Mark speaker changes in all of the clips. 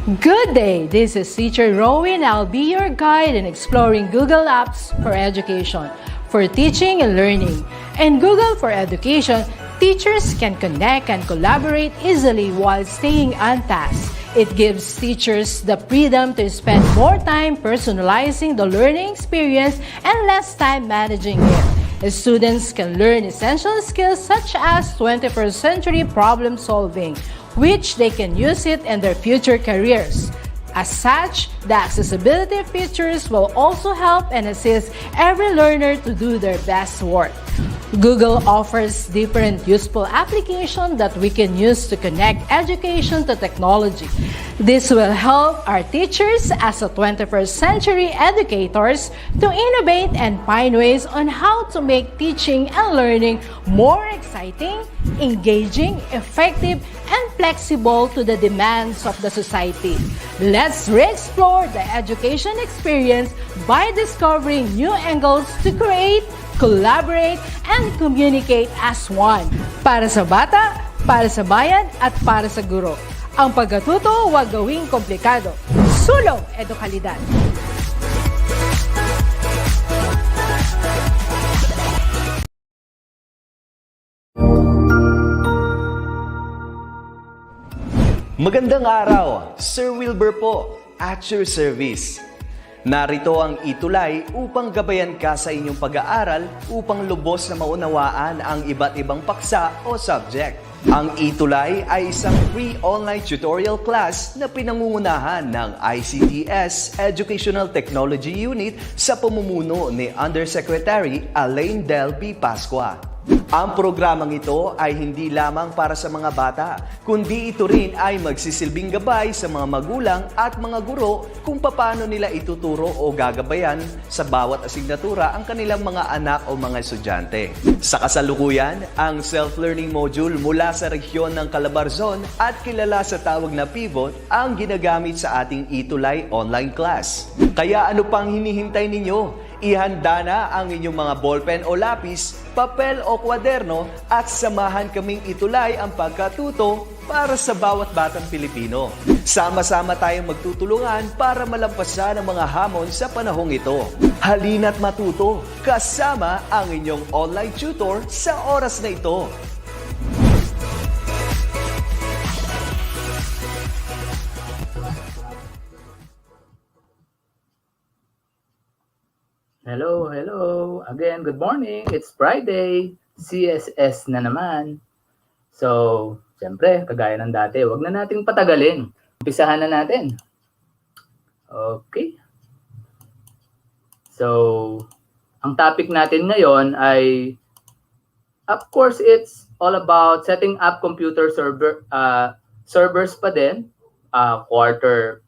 Speaker 1: Good day, this is Teacher Rowan. I'll be your guide in exploring Google Apps for Education, for teaching and learning. In Google for Education, teachers can connect and collaborate easily while staying on task. It gives teachers the freedom to spend more time personalizing the learning experience and less time managing it. Students can learn essential skills such as 21st century problem solving, which they can use it in their future careers. As such, the accessibility features will also help and assist every learner to do their best work. Google offers different useful applications that we can use to connect education to technology. This will help our teachers as a 21st century educators to innovate and find ways on how to make teaching and learning more exciting, engaging, effective, and flexible to the demands of the society. Let's re-explore the education experience by discovering new angles to create, collaborate, and communicate as one. Para sa bata, para sa bayan, at para sa guro. Ang pagkatuto, huwag gawing komplikado. Sulong edukalidad.
Speaker 2: Magandang araw, Sir Wilbur po, at your service. Narito ang ETUlay upang gabayan ka sa inyong pag-aaral upang lubos na maunawaan ang iba't ibang paksa o subject. Ang ETUlay ay isang free online tutorial class na pinangungunahan ng ICTS Educational Technology Unit sa pamumuno ni Undersecretary Elaine Del P. Pascua. Ang programang ito ay hindi lamang para sa mga bata, kundi ito rin ay magsisilbing gabay sa mga magulang at mga guro kung paano nila ituturo o gagabayan sa bawat asignatura ang kanilang mga anak o mga estudyante. Sa kasalukuyan, ang self-learning module mula sa rehiyon ng Calabarzon at kilala sa tawag na Pivot ang ginagamit sa ating ETUlay online class. Kaya ano pang hinihintay ninyo? Ihanda na ang inyong mga ballpen o lapis, papel o kwaderno at samahan kaming itulay ang pagkatuto para sa bawat batang Pilipino. Sama-sama tayong magtutulungan para malampasan ang mga hamon sa panahong ito. Halina't matuto kasama ang inyong online tutor sa oras na ito.
Speaker 3: Hello. Again, good morning. It's Friday. CSS na naman. So, siyempre, kagaya ng dati, wag na nating patagalin. Umpisahan na natin. Okay. So, ang topic natin ngayon ay, of course, it's all about setting up computer servers pa din. Quarter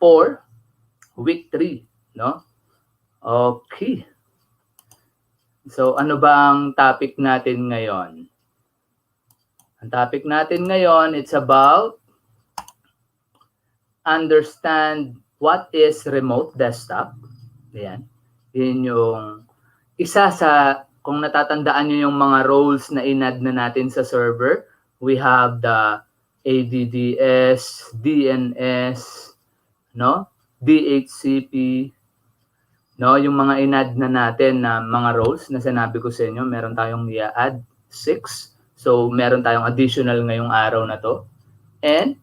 Speaker 3: 4, week 3, no? Okay. So, ano ba ang topic natin ngayon? Ang topic natin ngayon, it's about understand what is remote desktop. Ayan. Yun yung isa sa, kung natatandaan nyo yung mga roles na inad na natin sa server, we have the ADDS, DNS, no? DHCP, no, yung mga inad na natin na mga roles na sinabi ko sa inyo, meron tayong i-add 6. So, meron tayong additional ngayong araw na to. And,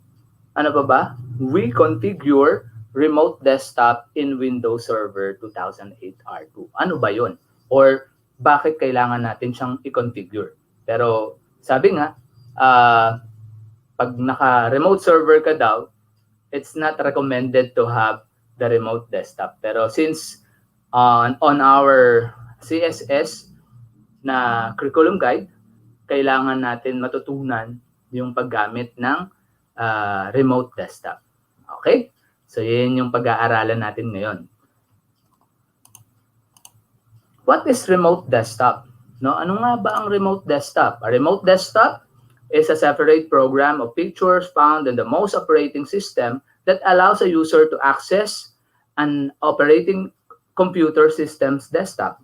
Speaker 3: ano pa ba? We configure remote desktop in Windows Server 2008 R2. Ano ba yun? Or, bakit kailangan natin siyang i-configure? Pero, sabi nga, pag naka-remote server ka daw, it's not recommended to have the remote desktop. Pero, since on our CSS na curriculum guide, kailangan natin matutunan yung paggamit ng remote desktop. Okay? So, yun yung pag-aaralan natin ngayon. What is remote desktop? No, ano nga ba ang remote desktop? A remote desktop is a separate program of pictures found in the most operating system that allows a user to access an operating computer system's desktop.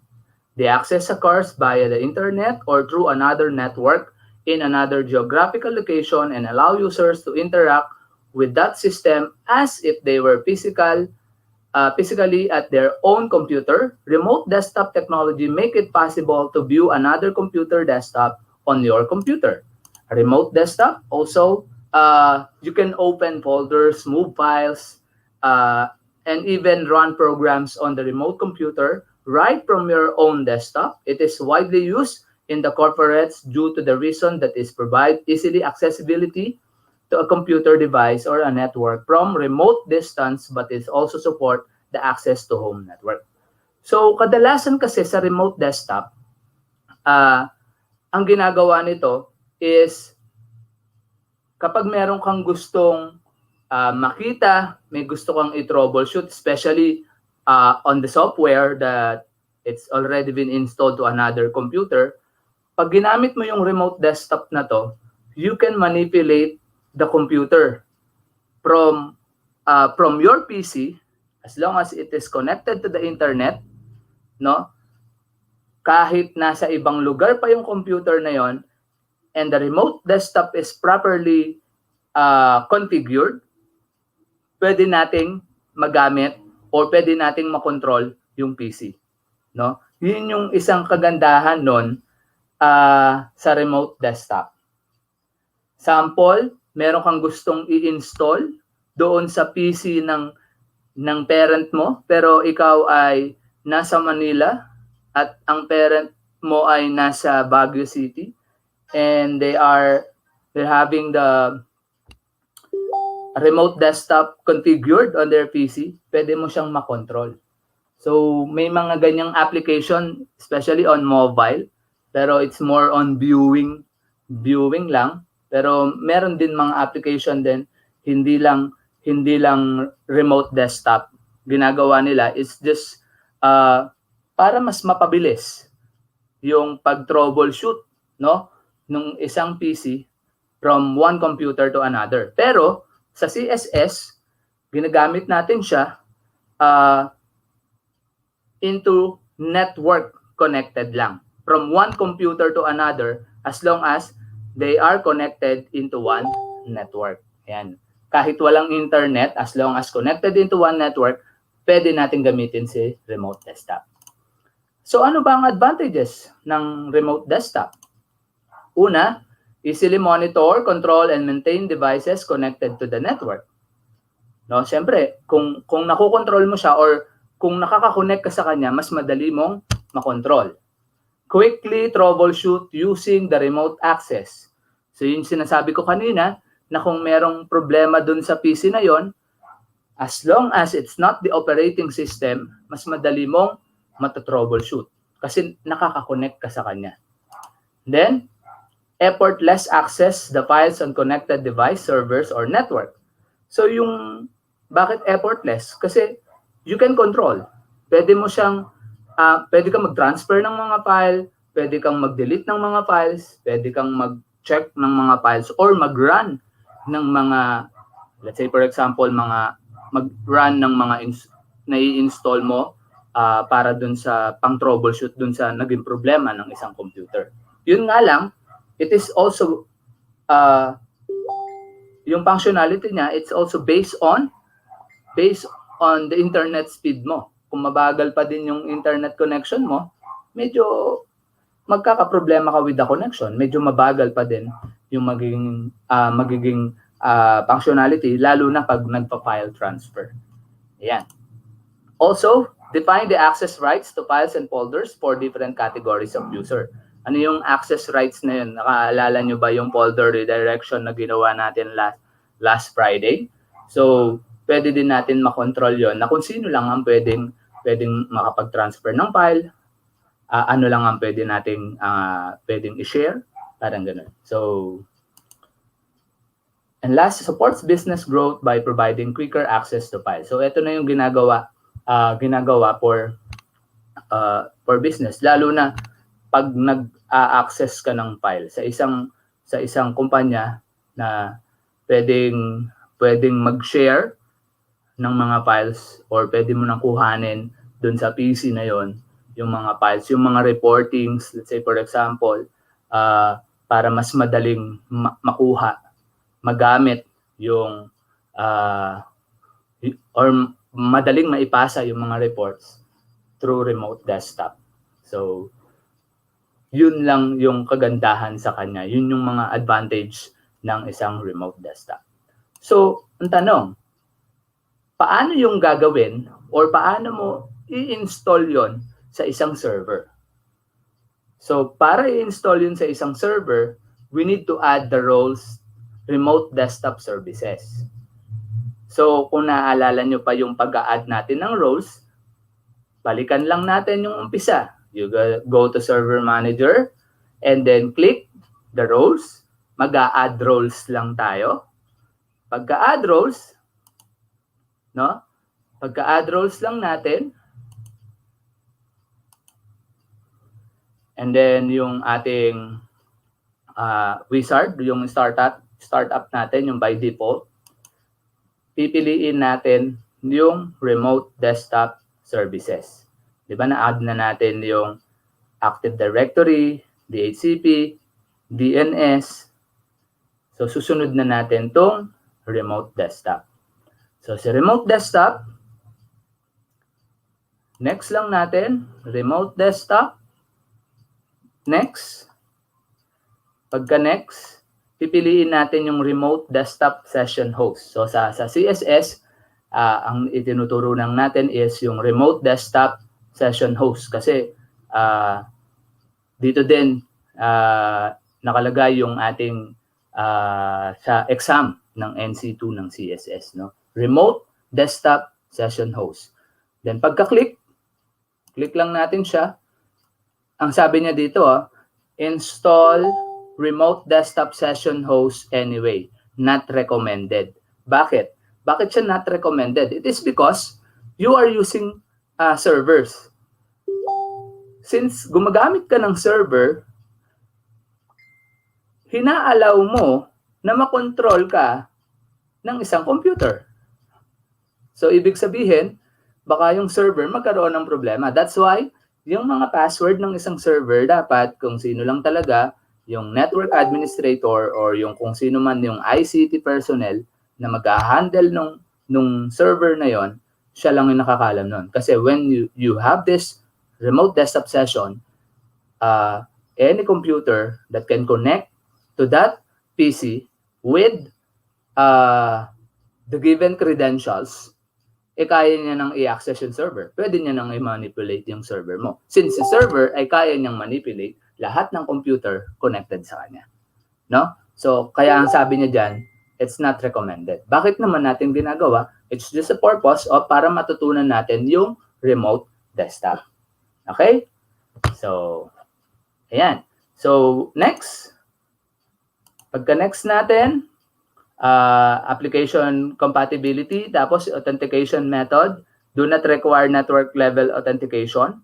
Speaker 3: The access occurs via the internet or through another network in another geographical location and allow users to interact with that system as if they were physically at their own computer. Remote desktop technology make it possible to view another computer desktop on your computer. A remote desktop also, you can open folders, move files, and even run programs on the remote computer right from your own desktop. It is widely used in the corporates due to the reason that is provide easily accessibility to a computer device or a network from remote distance, but it also support the access to home network. So kadalasan kasi sa remote desktop, ang ginagawa nito is kapag meron kang gustong makita, may gusto kang i-troubleshoot, especially on the software that it's already been installed to another computer, pag ginamit mo yung remote desktop na to, you can manipulate the computer from your PC as long as it is connected to the internet, no? Kahit nasa ibang lugar pa yung computer na yon, and the remote desktop is properly configured, pwede nating magamit or pwede nating makontrol yung PC, no? Yun yung isang kagandahan nun sa remote desktop. Sample, meron kang gustong i-install doon sa PC ng parent mo, pero ikaw ay nasa Manila at ang parent mo ay nasa Baguio City, and they're having the remote desktop configured on their PC, pwede mo siyang makontrol. So may mga ganyang application, especially on mobile, pero it's more on viewing lang. Pero meron din mga application din, hindi lang remote desktop. Ginagawa nila is just para mas mapabilis yung pag-troubleshoot, no, nung isang PC from one computer to another. Pero sa CSS, ginagamit natin siya into network connected lang. From one computer to another, as long as they are connected into one network. Ayan. Kahit walang internet, as long as connected into one network, pwede natin gamitin si remote desktop. So ano ba ang advantages ng remote desktop? Una, easily monitor, control, and maintain devices connected to the network. No, siyempre, kung nakokontrol mo siya or kung nakaka-connect ka sa kanya, mas madali mong makontrol. Quickly troubleshoot using the remote access. So yung sinasabi ko kanina, na kung merong problema dun sa PC na yon, as long as it's not the operating system, mas madali mong matatroubleshoot kasi nakaka-connect ka sa kanya. Then, effortless access the files on connected device, servers, or network. So yung, bakit effortless? Kasi you can control. Pwede mo siyang, pwede kang mag-transfer ng mga file, pwede kang mag-delete ng mga files, pwede kang mag-check ng mga files, or mag-run ng mga, let's say for example, mag-run ng mga nai-install mo para dun sa pang-troubleshoot dun sa naging problema ng isang computer. Yun nga lang, it is also, yung functionality niya, it's also based on the internet speed mo. Kung mabagal pa din yung internet connection mo, medyo magkakaproblema ka with the connection. Medyo mabagal pa din yung magiging functionality, lalo na pag nagpa-file transfer. Ayan. Also, define the access rights to files and folders for different categories of user. Ano yung access rights na yun? Nakaalala nyo ba yung folder redirection na ginawa natin last Friday? So, pwede din natin makontrol yon na kung sino lang ang pwedeng makapag-transfer ng file, ano lang ang pwedeng i-share, parang ganun. So, and last, supports business growth by providing quicker access to files. So, ito na yung ginagawa for business, lalo na pag nag-access ka ng file sa isang kumpanya na pwedeng mag-share ng mga files or pwede mo nang kuhanin dun sa PC na yon yung mga files, yung mga reportings, let's say for example, para mas madaling magamit yung or madaling maipasa yung mga reports through remote desktop. So, yun lang yung kagandahan sa kanya. Yun yung mga advantage ng isang remote desktop. So, ang tanong, paano yung gagawin or paano mo i-install yon sa isang server? So, para i-install yun sa isang server, we need to add the roles remote desktop services. So, kung naaalala nyo pa yung pag-a-add natin ng roles, balikan lang natin yung umpisa. You go to Server Manager and then click the roles. Mag-a-add roles lang tayo. Pagka-add roles, no? Pagka-add roles lang natin, and then yung ating wizard, yung startup natin, yung by default, pipiliin natin yung remote desktop services. Di ba, na-add na natin yung Active Directory, DHCP, DNS. So, susunod na natin tong remote desktop. So, sa remote desktop, next lang natin, remote desktop, next. Pagka next, pipiliin natin yung remote desktop session host. So, sa CSS, ang itinuturo lang natin is yung remote desktop session host kasi dito din nakalagay yung ating sa exam ng NC2 ng CSS, no? Remote desktop session host. Then pagka-click, click lang natin siya. Ang sabi niya dito, install remote desktop session host anyway, not recommended. Bakit? Bakit siya not recommended? It is because you are using servers. Since gumagamit ka ng server, hinaalaw mo na makontrol ka ng isang computer. So, ibig sabihin, baka yung server magkaroon ng problema. That's why, yung mga password ng isang server, dapat kung sino lang talaga, yung network administrator or yung kung sino man yung ICT personnel na mag-handle nung server na yon, siya lang yung nakakalam nun. Kasi when you have this remote desktop session, any computer that can connect to that PC with the given credentials, kaya niya nang i-access yung server. Pwede niya nang i-manipulate yung server mo. Since the server ay kaya niyang manipulate lahat ng computer connected sa kanya. No? So, kaya ang sabi niya dyan, it's not recommended. Bakit naman natin ginagawa? It's just a purpose of para matutunan natin yung remote desktop. Okay? So, ayan. So, next. Pagka-next natin, application compatibility, tapos authentication method, do not require network level authentication,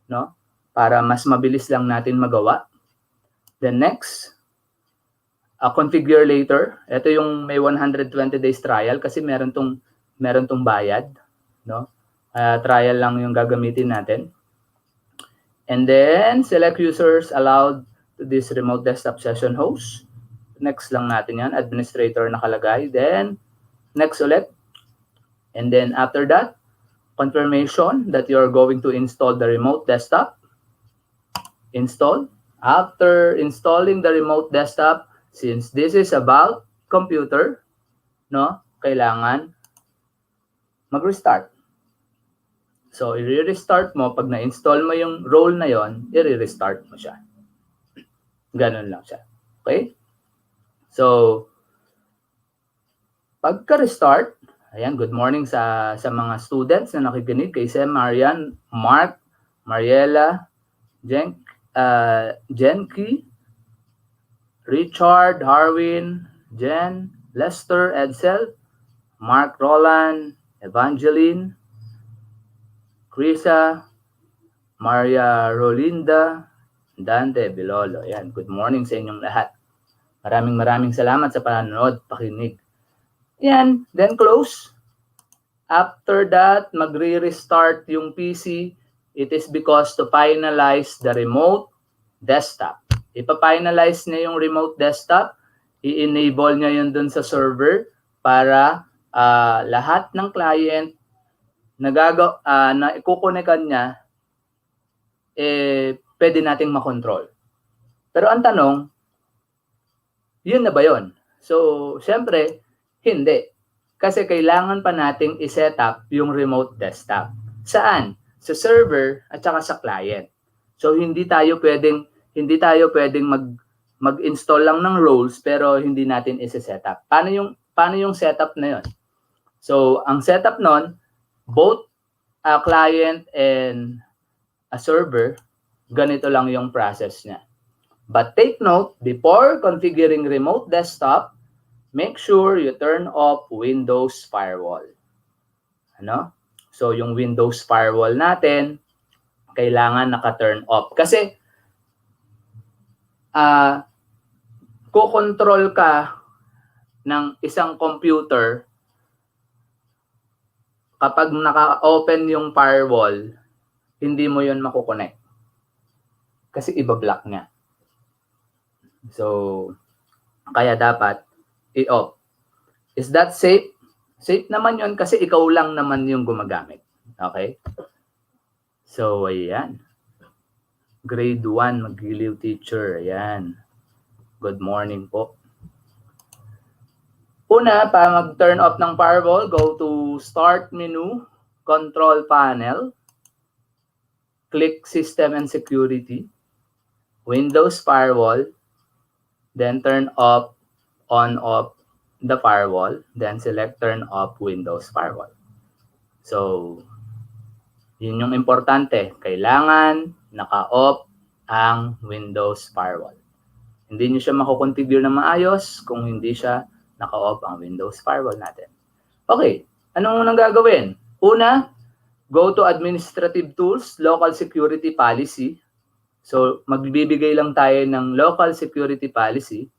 Speaker 3: no? Para mas mabilis lang natin magawa. Then next, configure later. Ito yung may 120 days trial kasi meron tong bayad, no? Trial lang yung gagamitin natin. And then select users allowed to this remote desktop session host. Next lang natin yan, administrator nakalagay. Then next ulit. And then after that, confirmation that you're going to install the remote desktop. Install. After installing the remote desktop, since this is about computer, no, kailangan mag-restart. So, i-restart mo. Pag na-install mo yung role na yon, i-restart mo siya. Ganun lang siya. Okay? So, pagka-restart, ayan, good morning sa mga students na nakikinig kay Sam, Marian, Mark, Mariela, Jenky, Richard, Harwin, Jen, Lester, Edsel, Mark, Roland, Evangeline, Krisa, Maria Rolinda, Dante, Bilolo. Ayan, good morning sa inyong lahat. Maraming salamat sa panonood, pakinig. Yan, then close. After that, magre-restart yung PC. It is because to finalize the remote desktop. Ipa-finalize niya yung remote desktop, i-enable niya yun dun sa server para lahat ng client na ikukonekan niya, pwede nating makontrol. Pero ang tanong, yun na ba yun? So, syempre, hindi. Kasi kailangan pa nating i-set up yung remote desktop. Saan? Sa server at saka sa client. So, hindi tayo pwedeng mag-install lang ng roles pero hindi natin i-set up. Paano yung setup na yun? So, ang setup nun, both a client and a server, ganito lang yung process niya. But take note, before configuring remote desktop, make sure you turn off Windows Firewall. Ano? So, yung Windows Firewall natin, kailangan naka-turn off. Kasi, kukontrol ka ng isang computer kapag naka-open yung firewall, hindi mo yun makukonect. Kasi iba-block niya. So, kaya dapat i-off. Is that safe? Safe naman yun kasi ikaw lang naman yung gumagamit. Okay? So, ayan. Grade 1, mag-giliw teacher. Ayan. Good morning po. Una, para mag-turn off ng firewall, go to Start menu, Control Panel, click System and Security, Windows Firewall, then turn off, on-off the firewall, then select turn off Windows Firewall. So, yun yung importante. Kailangan naka-off ang Windows Firewall. Hindi nyo siya makukonfigure na maayos kung hindi siya naka-off ang Windows Firewall natin. Okay, anong unang gagawin? Una, go to Administrative Tools, Local Security Policy. So, magbibigay lang tayo ng Local Security Policy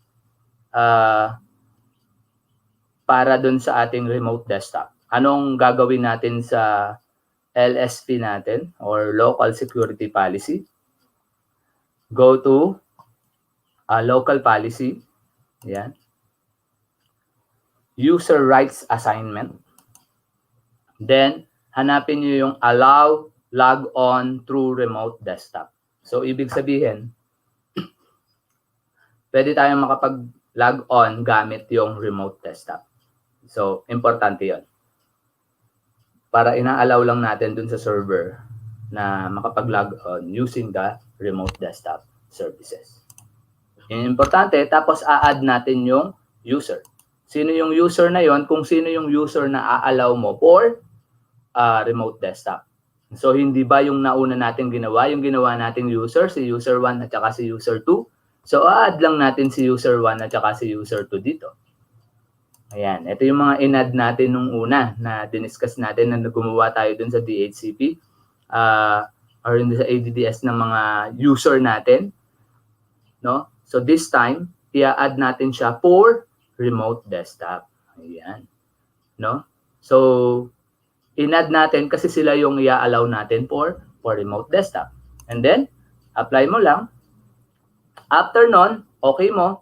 Speaker 3: para dun sa ating remote desktop. Anong gagawin natin sa LSP natin or Local Security Policy? Go to Local Policy. Yan. User Rights Assignment. Then, hanapin nyo yung Allow Log On Through Remote Desktop. So, ibig sabihin, pwede tayong makapag-log on gamit yung remote desktop. So, importante yon. Para ina-allow lang natin dun sa server na makapag-log on using the remote desktop services. Yung importante, tapos a-add natin yung user. Sino yung user na yon? Kung sino yung user na a-allow mo for remote desktop. So, hindi ba yung nauna natin ginawa? Yung ginawa nating user, si user 1 at saka si user 2. So, add lang natin si user 1 at saka si user 2 dito. Ayan. Ito yung mga in-add natin nung una na diniscuss natin na gumawa tayo dun sa DHCP or sa ADDS ng mga user natin. No? So, this time, i-add natin siya for remote desktop. Ayan. No? So, in-add natin kasi sila yung i-allow natin for remote desktop. And then, apply mo lang. After nun, okay mo.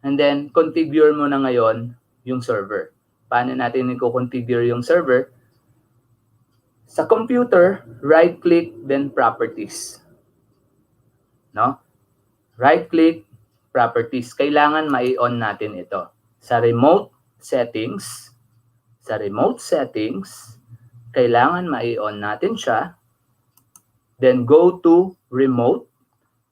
Speaker 3: And then, configure mo na ngayon yung server. Paano natin i-configure yung server? Sa computer, right-click, then properties. No? Right-click, properties. Kailangan ma-on natin ito. Sa remote settings, kailangan ma-on natin siya. Then go to remote.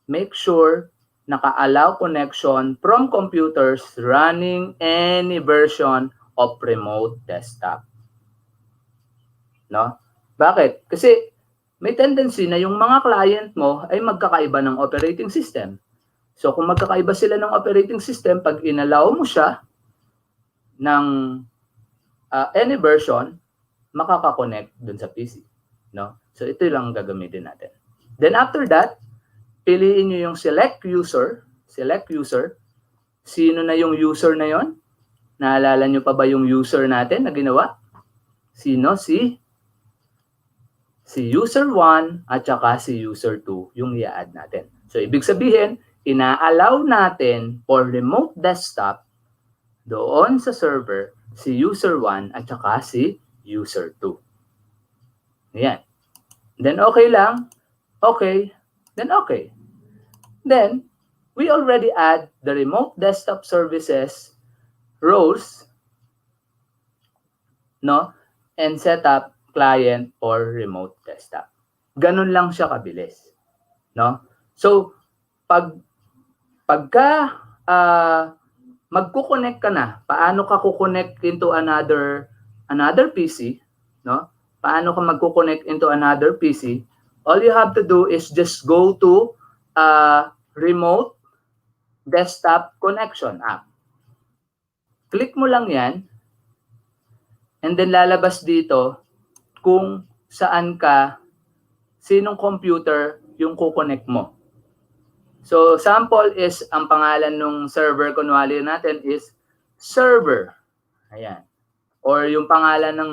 Speaker 3: Make sure naka-allow connection from computers running any version of remote desktop. No? Bakit? Kasi may tendency na yung mga client mo ay magkakaiba ng operating system. So kung magkakaiba sila ng operating system, pag inallow mo siya ng any version, makaka-connect dun sa PC. No? So ito lang gagamitin natin. Then after that, piliin nyo yung select user. Sino na yung user na yon? Naalala nyo pa ba yung user natin na ginawa? Sino? Si user 1 at saka si user 2 yung i-add natin. So ibig sabihin, ina-allow natin for remote desktop doon sa server si user 1 at saka si user 2. Ayan. Then okay lang. Okay. Then okay. Then, we already add the remote desktop services roles, no? And set up client or remote desktop. Ganun lang siya kabilis, no? So, pagka magko-connect ka na, paano ka kukonect into another PC, no? Paano ka magko-connect into another PC? All you have to do is just go to remote desktop connection app. Click mo lang yan, and then lalabas dito kung saan ka, sinong computer yung kukonect mo. So, sample is, ang pangalan ng server, kunwari natin is server. Ayan. Or yung pangalan ng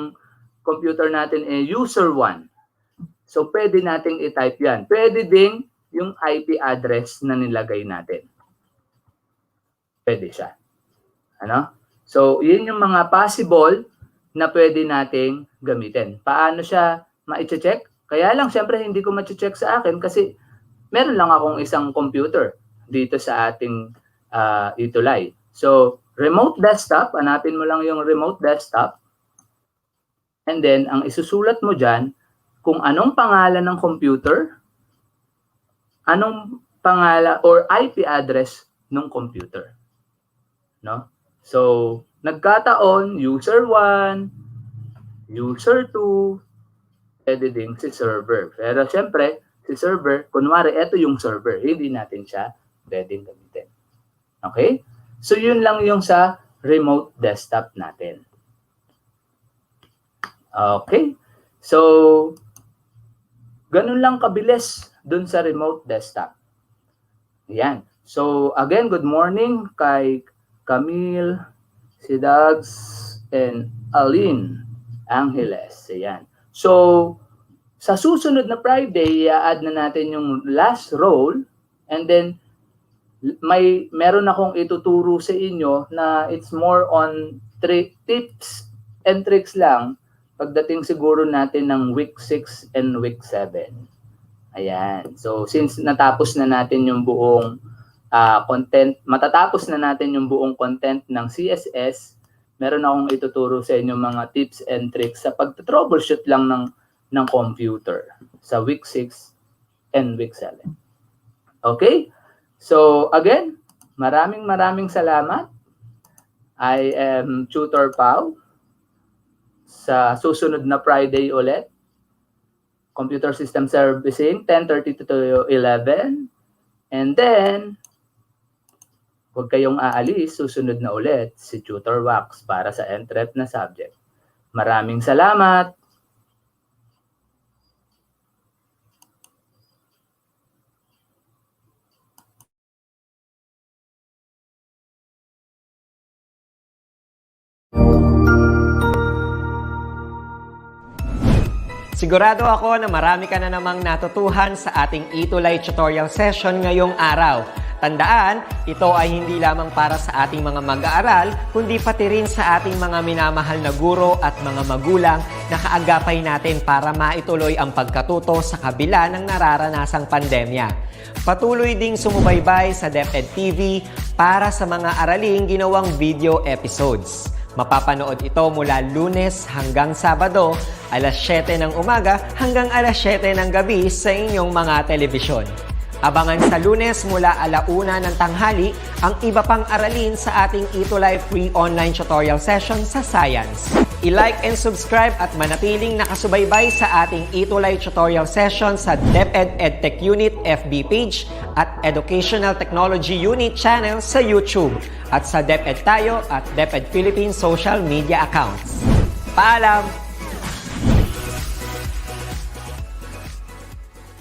Speaker 3: computer natin ay user 1. So, pwede nating i-type yan. Pwede ding yung IP address na nilagay natin. Pwede siya. Ano? So, yun yung mga possible na pwede nating gamitin. Paano siya ma-check? Kaya lang, syempre, hindi ko ma-check sa akin kasi meron lang akong isang computer dito sa ating ETUlay. So, remote desktop, hanapin mo lang yung remote desktop. And then, ang isusulat mo dyan, kung anong pangalan ng computer, anong pangalan or IP address ng computer. No? So, nagkataon, user 1, user 2, pwede din si server. Pero syempre, si server, kunwari, ito yung server. Hindi natin siya pwedeng gamitin. Okay? So, yun lang yung sa remote desktop natin. Okay? So, ganun lang kabilis dun sa remote desktop. Yan. So, again, good morning kay Camille, si Dags, and Aline Angeles. Ayan. So, sa susunod na Friday, i-add na natin yung last role, and then meron akong ituturo sa inyo na it's more on tips and tricks lang pagdating siguro natin ng week 6 and week 7. Ayan. So, since natapos na natin yung buong matatapos na natin yung buong content ng CSS, meron akong ituturo sa inyo mga tips and tricks sa pag-troubleshoot lang ng computer sa week 6 and week 7. Okay? So, again, maraming salamat. I am Tutor Pau. Sa susunod na Friday ulit, Computer System Servicing, 10:30 to 11. And then, huwag kayong aalis, susunod na ulit si Tutor Wax para sa entrep na subject. Maraming salamat!
Speaker 4: Sigurado ako na marami ka na namang natutuhan sa ating ETUlay tutorial session ngayong araw. Tandaan, ito ay hindi lamang para sa ating mga mag-aaral, kundi pati rin sa ating mga minamahal na guro at mga magulang na kaagapay natin para maituloy ang pagkatuto sa kabila ng nararanasang pandemya. Patuloy ding sumubaybay sa DepEd TV para sa mga araling ginawang video episodes. Mapapanood ito mula Lunes hanggang Sabado, alas 7 ng umaga hanggang alas 7 ng gabi sa inyong mga telebisyon. Abangan sa Lunes mula 1:00 ng tanghali ang iba pang aralin sa ating ETUlay free online tutorial session sa Science. I-like and subscribe at manatiling nakasubaybay sa ating ETUlay tutorial session sa DepEd Edtech Unit FB page at Educational Technology Unit channel sa YouTube at sa DepEd Tayo at DepEd Philippines social media accounts. Paalam!